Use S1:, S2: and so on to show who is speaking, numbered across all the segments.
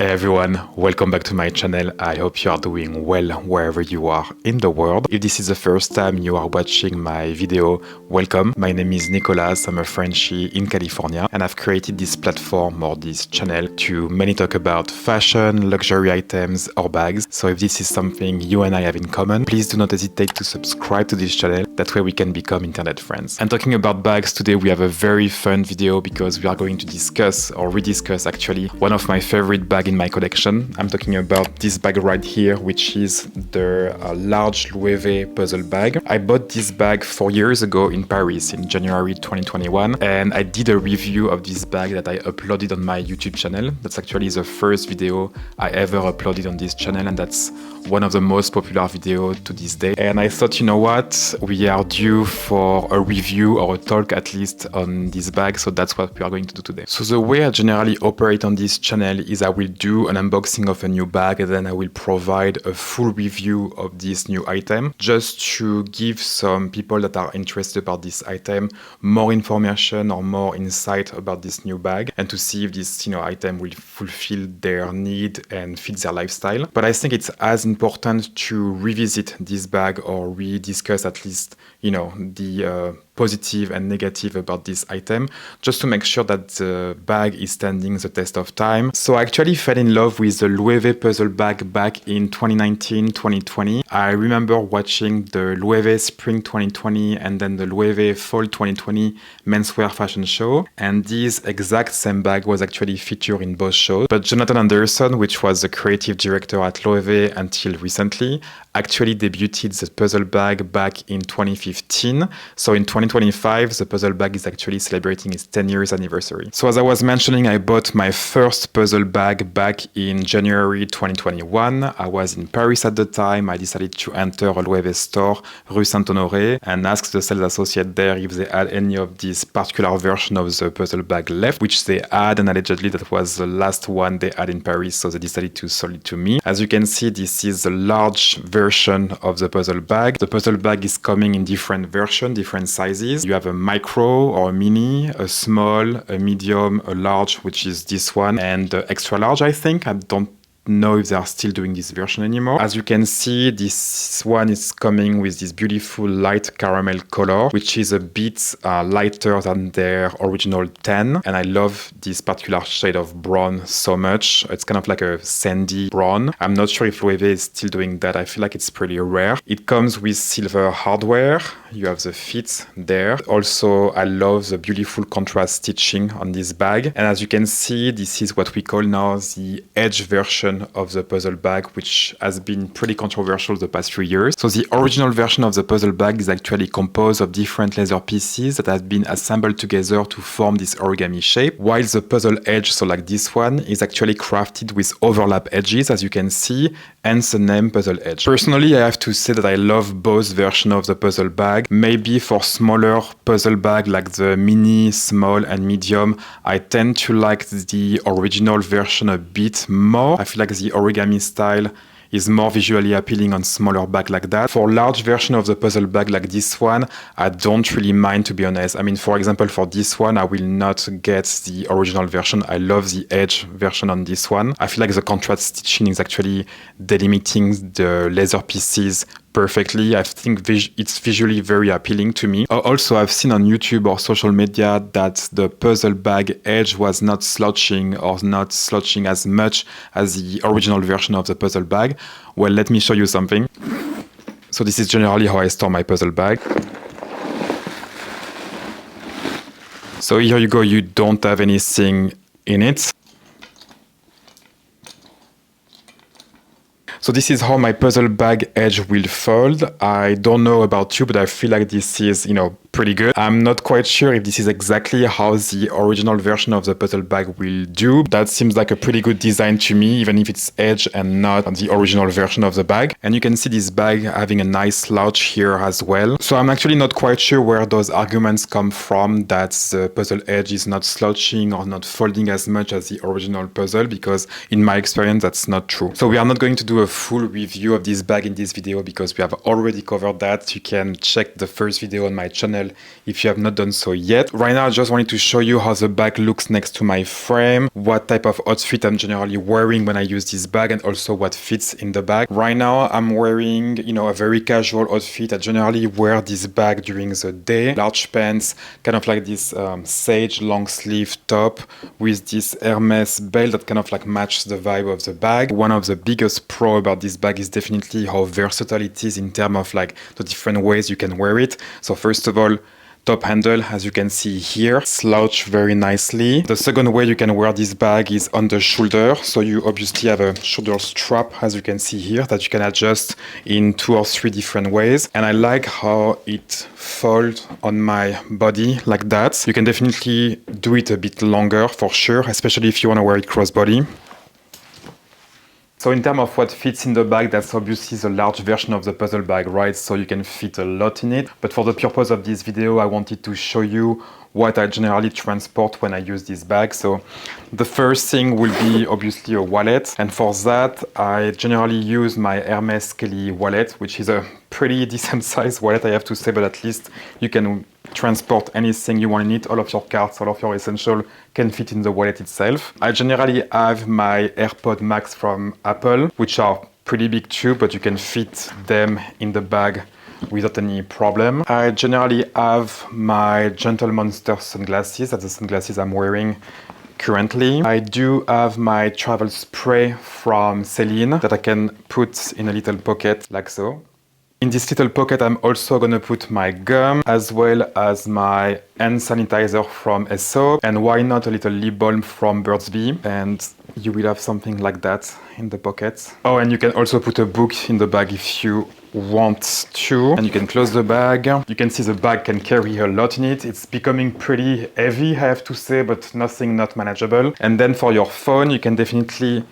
S1: Hey everyone, welcome back to my channel. I hope you are doing well wherever you are in the world. If this is the first time you are watching my video, welcome. My name is Nicolas, I'm a Frenchie in California, and I've created this platform or this channel to mainly talk about fashion, luxury items or bags. So if this is something you and I have in common, please do not hesitate to subscribe to this channel. That way we can become internet friends. And talking about bags, today we have a very fun video because we are going to discuss or rediscuss actually one of my favorite bags in my collection. I'm talking about this bag right here, which is the large Loewe puzzle bag. I bought this bag 4 years ago in Paris in January 2021, and I did a review of this bag that I uploaded on my YouTube channel. That's actually the first video I ever uploaded on this channel, and that's one of the most popular videos to this day. And I thought, you know what, we are due for a review or a talk at least on this bag, so that's what we are going to do today. So the way I generally operate on this channel is I will do an unboxing of a new bag, and then I will provide a full review of this new item just to give some people that are interested about this item more information or more insight about this new bag, and to see if this item will fulfill their need and fit their lifestyle. But I think it's as important to revisit this bag or rediscuss at least the positive and negative about this item, just to make sure that the bag is standing the test of time. So I actually fell in love with the Loewe puzzle bag back in 2019-2020. I remember watching the Loewe Spring 2020 and then the Loewe Fall 2020 menswear fashion show, and this exact same bag was actually featured in both shows. But Jonathan Anderson, which was the creative director at Loewe until recently, actually debuted the puzzle bag back in 2015. So in 2025, the puzzle bag is actually celebrating its 10 years anniversary. So as I was mentioning, I bought my first puzzle bag back in January 2021. I was in Paris at the time. I decided to enter a Loewe store, Rue Saint-Honoré, and ask the sales associate there if they had any of this particular version of the puzzle bag left, which they had, and allegedly that was the last one they had in Paris, so they decided to sell it to me. As you can see, this is a large version of the puzzle bag. The puzzle bag is coming in different versions, different sizes. You have a micro or a mini, a small, a medium, a large, which is this one, and extra large, I think. I don't know if they are still doing this version anymore. As you can see, this one is coming with this beautiful light caramel color, which is a bit lighter than their original 10, and I love this particular shade of brown so much. It's kind of like a sandy brown. I'm not sure if Loewe is still doing that. I feel like it's pretty rare. It comes with silver hardware. You have the feet there. Also, I love the beautiful contrast stitching on this bag, and as you can see, this is what we call now the edge version of the puzzle bag, which has been pretty controversial the past few years. So the original version of the puzzle bag is actually composed of different leather pieces that have been assembled together to form this origami shape, while the puzzle edge, so like this one, is actually crafted with overlap edges, as you can see, hence the name puzzle edge. Personally, I have to say that I love both versions of the puzzle bag. Maybe for smaller puzzle bag like the mini, small and medium, I tend to like the original version a bit more. I feel like the origami style is more visually appealing on smaller bag like that. For large version of the puzzle bag like this one, I don't really mind, to be honest. I mean, for example, for this one, I will not get the original version. I love the edge version on this one. I feel like the contrast stitching is actually delimiting the leather pieces perfectly. I think it's visually very appealing to me. Also, I've seen on YouTube or social media that the puzzle bag edge was not slouching or not slouching as much as the original version of the puzzle bag. Well, let me show you something. So this is generally how I store my puzzle bag. So here you go, you don't have anything in it. So this is how my puzzle bag edge will fold. I don't know about you, but I feel like this is, pretty good. I'm not quite sure if this is exactly how the original version of the puzzle bag will do. That seems like a pretty good design to me, even if it's edge and not the original version of the bag. And you can see this bag having a nice slouch here as well. So I'm actually not quite sure where those arguments come from that the puzzle edge is not slouching or not folding as much as the original puzzle, because in my experience that's not true. So we are not going to do a full review of this bag in this video because we have already covered that. You can check the first video on my channel if you have not done so yet. Right now I just wanted to show you how the bag looks next to my frame, what type of outfit I'm generally wearing when I use this bag, and also what fits in the bag. Right now I'm wearing, you know, a very casual outfit. I generally wear this bag during the day. Large pants, kind of like this sage long sleeve top with this Hermes belt that kind of like matches the vibe of the bag. One of the biggest pro about this bag is definitely how versatile it is in terms of like the different ways you can wear it. So first of all, top handle, as you can see here, slouch very nicely. The second way you can wear this bag is on the shoulder. So you obviously have a shoulder strap, as you can see here, that you can adjust in 2 or 3 different ways. And I like how it folds on my body like that. You can definitely do it a bit longer for sure, especially if you want to wear it crossbody. So in terms of what fits in the bag, that's obviously the large version of the puzzle bag, right? So you can fit a lot in it. But for the purpose of this video, I wanted to show you what I generally transport when I use this bag. So the first thing will be obviously a wallet. And for that, I generally use my Hermes Kelly wallet, which is a pretty decent sized wallet, I have to say, but at least you can transport anything you want in it. All of your cards, all of your essentials can fit in the wallet itself. I generally have my AirPod Max from Apple, which are pretty big too, but you can fit them in the bag without any problem. I generally have my Gentle Monster sunglasses. That's the sunglasses I'm wearing currently. I do have my travel spray from Celine that I can put in a little pocket like so. In this little pocket, I'm also gonna put my gum as well as my hand sanitizer from Aesop, and why not a little lip balm from Burt's Bees, and you will have something like that in the pocket. Oh, and you can also put a book in the bag if you want to, and you can close the bag. You can see the bag can carry a lot in it. It's becoming pretty heavy, I have to say, but nothing not manageable. And then for your phone, you can definitely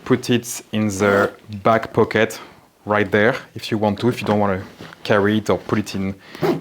S1: put it in the back pocket right there if you want to, if you don't want to carry it or put it in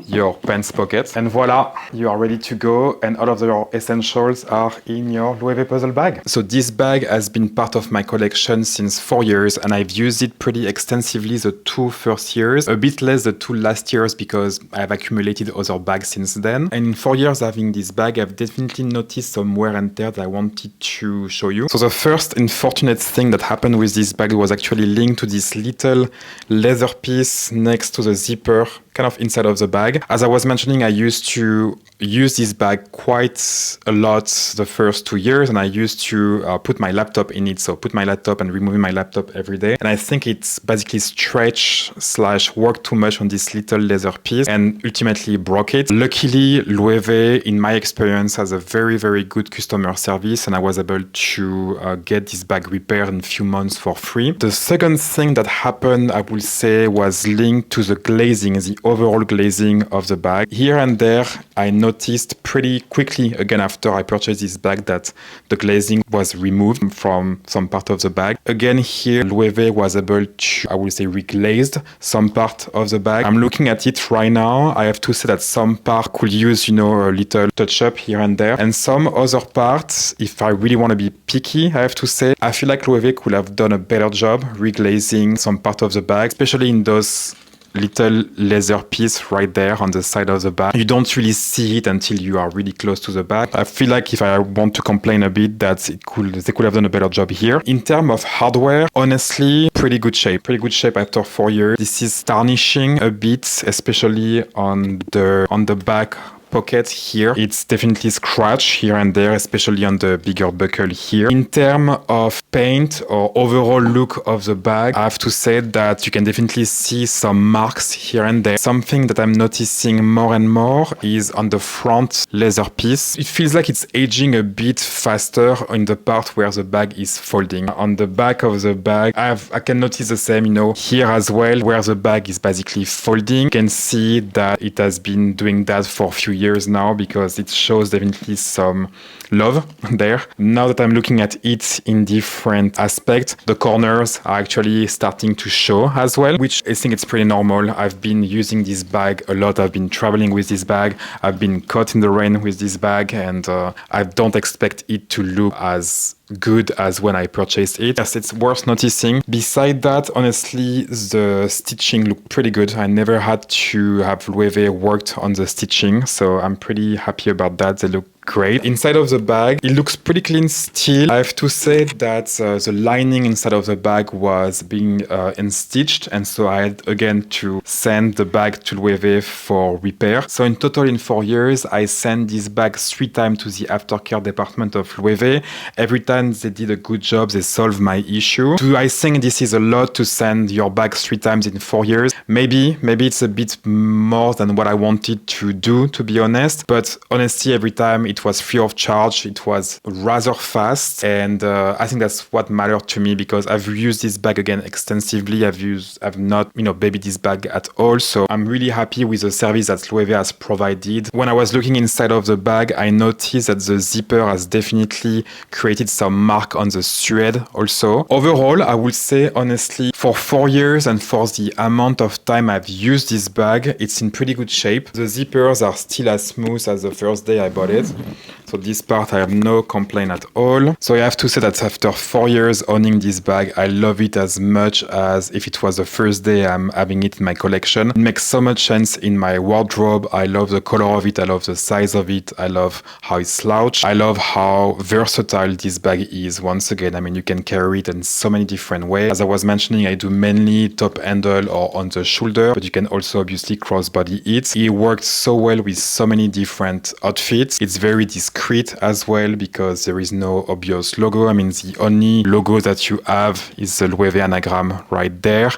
S1: your pants pocket. And voila, you are ready to go, and all of your essentials are in your Loewe puzzle bag. So this bag has been part of my collection since 4 years, and I've used it pretty extensively the 2 first years, a bit less the 2 last years because I've accumulated other bags since then. And in 4 years having this bag, I've definitely noticed some wear and tear that I wanted to show you. So the first unfortunate thing that happened with this bag was actually linked to this little leather piece next to the zipper, kind of inside of the bag. As I was mentioning, I used to use this bag quite a lot the first 2 years, and I used to put my laptop in it. So put my laptop and removing my laptop every day. And I think it's basically stretch / work too much on this little leather piece and ultimately broke it. Luckily, Loewe, in my experience, has a very, very good customer service, and I was able to get this bag repaired in a few months for free. The second thing that happened, I would say, was linked to the glazing, the overall glazing of the bag. Here and there, I noticed pretty quickly, again after I purchased this bag, that the glazing was removed from some part of the bag. Again here, Loewe was able to, I would say, reglazed some part of the bag. I'm looking at it right now. I have to say that some part could use, you know, a little touch up here and there. And some other parts, if I really want to be picky, I have to say, I feel like Loewe could have done a better job reglazing some part of the bag, especially in those little leather piece right there on the side of the bag. You don't really see it until you are really close to the bag. I feel like if I want to complain a bit, that they could have done a better job here. In terms of hardware, honestly, pretty good shape. Pretty good shape after 4 years. This is tarnishing a bit, especially on the back pocket here. It's definitely scratched here and there, especially on the bigger buckle here. In terms of paint or overall look of the bag, I have to say that you can definitely see some marks here and there. Something that I'm noticing more and more is on the front leather piece. It feels like it's aging a bit faster in the part where the bag is folding. On the back of the bag, I can notice the same, you know, here as well, where the bag is basically folding. You can see that it has been doing that for a few years now, because it shows definitely some love there. Now that I'm looking at it in different aspects, the corners are actually starting to show as well, which I think it's pretty normal. I've been using this bag a lot. I've been traveling with this bag. I've been caught in the rain with this bag, and I don't expect it to look as good as when I purchased it. Yes, it's worth noticing. Beside that, honestly, the stitching looked pretty good. I never had to have Loewe worked on the stitching, so I'm pretty happy about that. They look great. Inside of the bag, it looks pretty clean still. I have to say that the lining inside of the bag was being unstitched, and so I had again to send the bag to Loewe for repair. So in total, in 4 years, I sent this bag 3 times to the aftercare department of Loewe. Every time they did a good job, they solved my issue. Do I think this is a lot to send your bag 3 times in 4 years? Maybe it's a bit more than what I wanted to do, to be honest. But honestly, every time it was free of charge. It was rather fast, and I think that's what mattered to me, because I've used this bag again extensively. I've not, babied this bag at all. So I'm really happy with the service that Loewe has provided. When I was looking inside of the bag, I noticed that the zipper has definitely created some mark on the thread also. Overall, I would say honestly, for 4 years and for the amount of time I've used this bag, it's in pretty good shape. The zippers are still as smooth as the first day I bought it. So this part, I have no complaint at all. So I have to say that after 4 years owning this bag, I love it as much as if it was the first day I'm having it in my collection. It makes so much sense in my wardrobe. I love the color of it. I love the size of it. I love how it's slouched. I love how versatile this bag is. Once again, you can carry it in so many different ways. As I was mentioning, I do mainly top handle or on the shoulder, but you can also obviously crossbody it. It works so well with so many different outfits. It's very discreet as well, because there is no obvious logo. The only logo that you have is the Loewe anagram right there.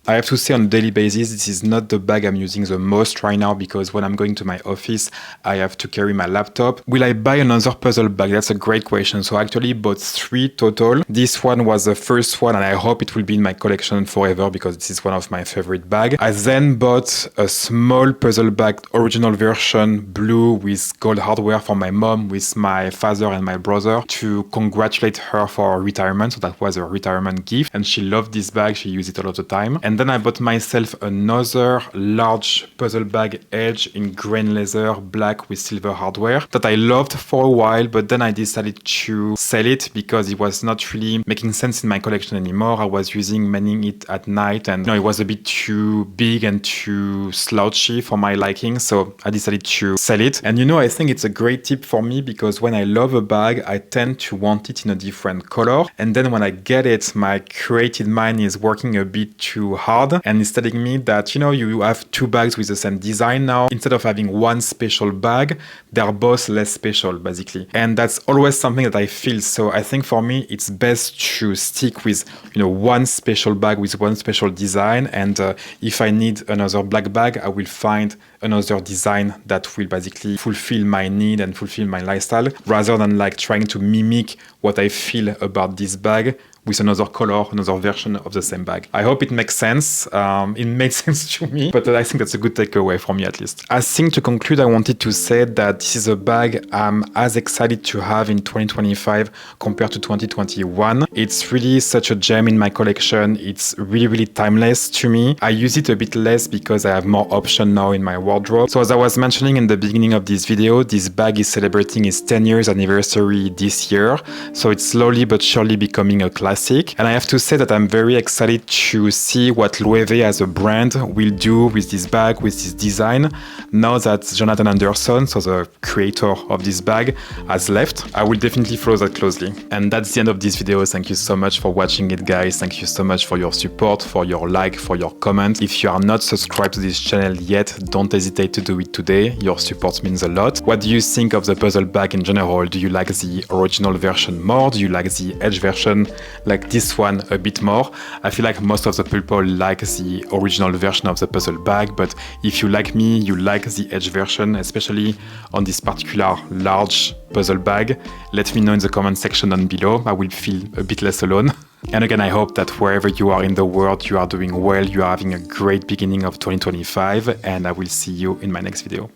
S1: I have to say, on a daily basis, this is not the bag I'm using the most right now, because when I'm going to my office, I have to carry my laptop. Will I buy another puzzle bag? That's a great question. So I actually bought 3 total. This one was the first one, and I hope it will be in my collection forever, because this is one of my favorite bags. I then bought a small puzzle bag, original version, blue with gold hardware, for my mom, with my father and my brother, to congratulate her for her retirement. So that was a retirement gift, and she loved this bag. She used it all of the time. And then I bought myself another large puzzle bag, edge in grain leather, black with silver hardware, that I loved for a while, but then I decided to sell it because it was not really making sense in my collection anymore. I was manning it at night, and it was a bit too big and too slouchy for my liking, so I decided to sell it. And I think it's a great tip for me, because when I love a bag, I tend to want it in a different color, and then when I get it, my creative mind is working a bit too hard, and it's telling me that you have 2 bags with the same design now. Instead of having one special bag, they're both less special, basically, and that's always something that I feel. So I think for me, it's best to stick with one special bag with one special design, and if I need another black bag, I will find another design that will basically fulfill my need and fulfill my lifestyle, rather than trying to mimic what I feel about this bag with another color, another version of the same bag. I hope it makes sense. It made sense to me, but I think that's a good takeaway for me, at least. I think to conclude, I wanted to say that this is a bag I'm as excited to have in 2025 compared to 2021. It's really such a gem in my collection. It's really, really timeless to me. I use it a bit less because I have more options now in my wardrobe. So as I was mentioning in the beginning of this video, this bag is celebrating its 10 years anniversary this year. So it's slowly but surely becoming a classic. And I have to say that I'm very excited to see what Loewe as a brand will do with this bag, with this design. Now that Jonathan Anderson, so the creator of this bag, has left, I will definitely follow that closely. And that's the end of this video. Thank you so much for watching it, guys. Thank you so much for your support, for your like, for your comment. If you are not subscribed to this channel yet, don't hesitate to do it today. Your support means a lot. What do you think of the puzzle bag in general? Do you like the original version more? Do you like the edge version? Like this one a bit more? I feel like most of the people like the original version of the puzzle bag, but if you like me, you like the edge version, especially on this particular large puzzle bag, let me know in the comment section down below. I will feel a bit less alone. And again, I hope that wherever you are in the world, you are doing well, you are having a great beginning of 2025, and I will see you in my next video.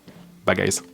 S1: Bye guys.